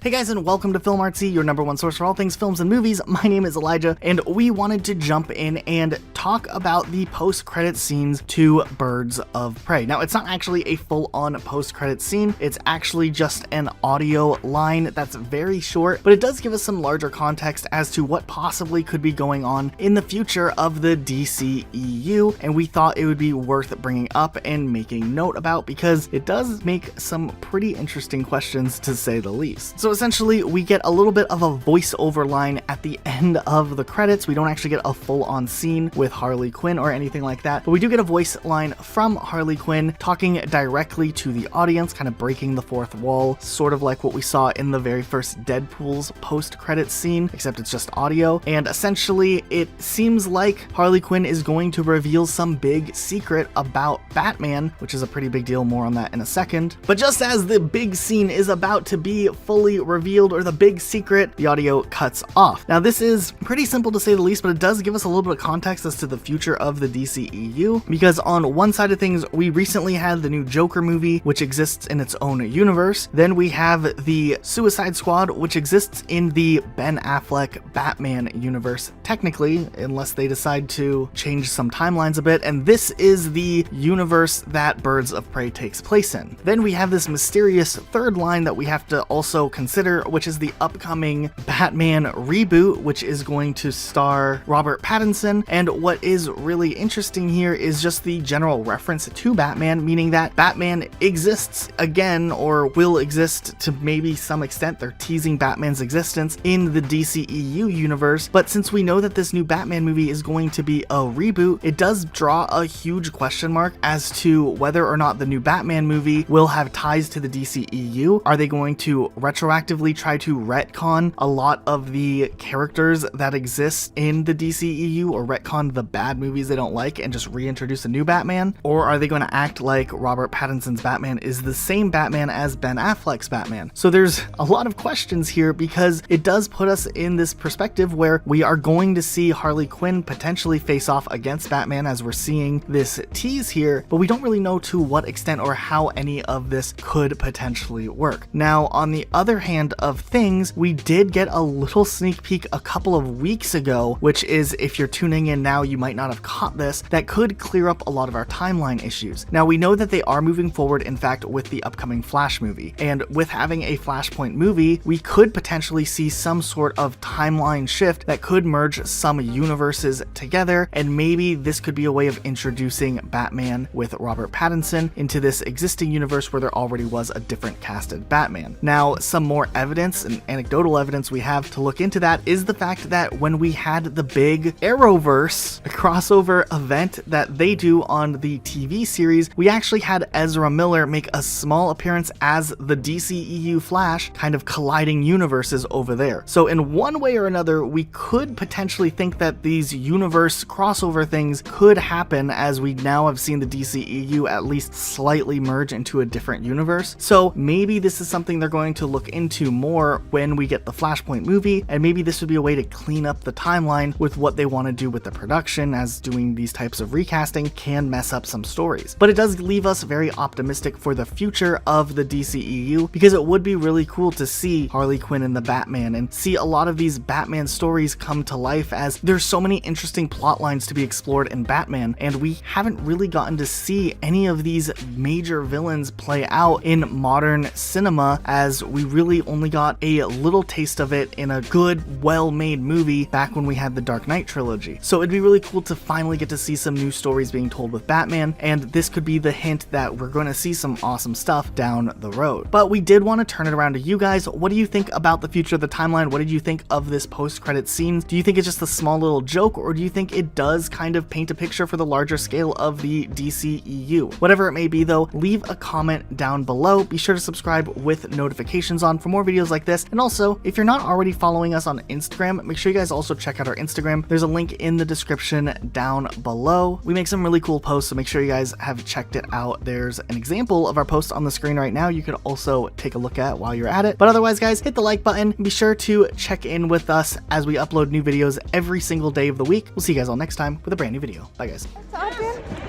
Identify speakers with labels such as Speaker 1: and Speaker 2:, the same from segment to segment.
Speaker 1: Hey guys, and welcome to Film Artsy, your #1 source for all things films and movies. My name is Elijah, and we wanted to jump in and talk about the post-credit scenes to Birds of Prey. Now, it's not actually a full-on post-credit scene, it's actually just an audio line that's very short, but it does give us some larger context as to what possibly could be going on in the future of the DCEU, and we thought it would be worth bringing up and making note about because it does make some pretty interesting questions, to say the least. So essentially, we get a little bit of a voiceover line at the end of the credits. We don't actually get a full-on scene with Harley Quinn or anything like that, but we do get a voice line from Harley Quinn talking directly to the audience, kind of breaking the fourth wall, sort of like what we saw in the very first Deadpool's post-credit scene, except it's just audio. And essentially, it seems like Harley Quinn is going to reveal some big secret about Batman, which is a pretty big deal. More on that in a second. But just as the big scene is about to be fully revealed, or the big secret, the audio cuts off. Now, this is pretty simple to say the least, but it does give us a little bit of context as to the future of the DCEU, because on one side of things, we recently had the new Joker movie, which exists in its own universe. Then we have the Suicide Squad, which exists in the Ben Affleck Batman universe, technically, unless they decide to change some timelines a bit, and this is the universe that Birds of Prey takes place in. Then we have this mysterious third line that we have to also consider, which is the upcoming Batman reboot, which is going to star Robert Pattinson. And what is really interesting here is just the general reference to Batman, meaning that Batman exists again, or will exist to maybe some extent. They're teasing Batman's existence in the DCEU universe, but since we know that this new Batman movie is going to be a reboot, it does draw a huge question mark as to whether or not the new Batman movie will have ties to the DCEU. Are they going to retroactively try to retcon a lot of the characters that exist in the DCEU, or retcon the bad movies they don't like and just reintroduce a new Batman? Or are they going to act like Robert Pattinson's Batman is the same Batman as Ben Affleck's Batman? So there's a lot of questions here, because it does put us in this perspective where we are going to see Harley Quinn potentially face off against Batman, as we're seeing this tease here, but we don't really know to what extent or how any of this could potentially work. Now, on the other hand of things, we did get a little sneak peek a couple of weeks ago, which is, if you're tuning in now, you might not have caught this, that could clear up a lot of our timeline issues. Now, we know that they are moving forward, in fact, with the upcoming Flash movie, and with having a Flashpoint movie, we could potentially see some sort of timeline shift that could merge some universes together, and maybe this could be a way of introducing Batman with Robert Pattinson into this existing universe where there already was a different casted Batman. Now, some more evidence and anecdotal evidence we have to look into that is the fact that when we had the big Arrowverse crossover event that they do on the TV series, we actually had Ezra Miller make a small appearance as the DCEU Flash, kind of colliding universes over there. So in one way or another, we could potentially think that these universe crossover things could happen, as we now have seen the DCEU at least slightly merge into a different universe. So maybe this is something they're going to look into more when we get the Flashpoint movie, and maybe this would be a way to clean up the timeline with what they want to do with the production, as doing these types of recasting can mess up some stories. But it does leave us very optimistic for the future of the DCEU, because it would be really cool to see Harley Quinn and the Batman, and see a lot of these Batman stories come to life, as there's so many interesting plot lines to be explored in Batman, and we haven't really gotten to see any of these major villains play out in modern cinema, as we really only got a little taste of it in a good, well-made movie back when we had the Dark Knight trilogy. So it'd be really cool to finally get to see some new stories being told with Batman, and this could be the hint that we're going to see some awesome stuff down the road. But we did want to turn it around to you guys. What do you think about the future of the timeline? What did you think of this post-credit scene? Do you think it's just a small little joke, or do you think it does kind of paint a picture for the larger scale of the DCEU? Whatever it may be though, leave a comment down below. Be sure to subscribe with notifications on for more videos like this, and also, if you're not already following us on Instagram, make sure you guys also check out our Instagram. There's a link in the description down below. We make some really cool posts, so make sure you guys have checked it out. There's an example of our post on the screen right now you could also take a look at while you're at it. But otherwise, guys, hit the like button. Be sure to check in with us as we upload new videos every single day of the week. We'll see you guys all next time with a brand new video. Bye, guys.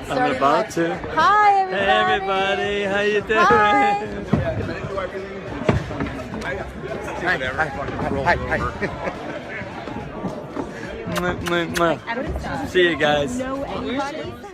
Speaker 2: I'm about to.
Speaker 3: Hi, everybody.
Speaker 2: Hey, everybody. How you doing?
Speaker 3: Hi. See you guys.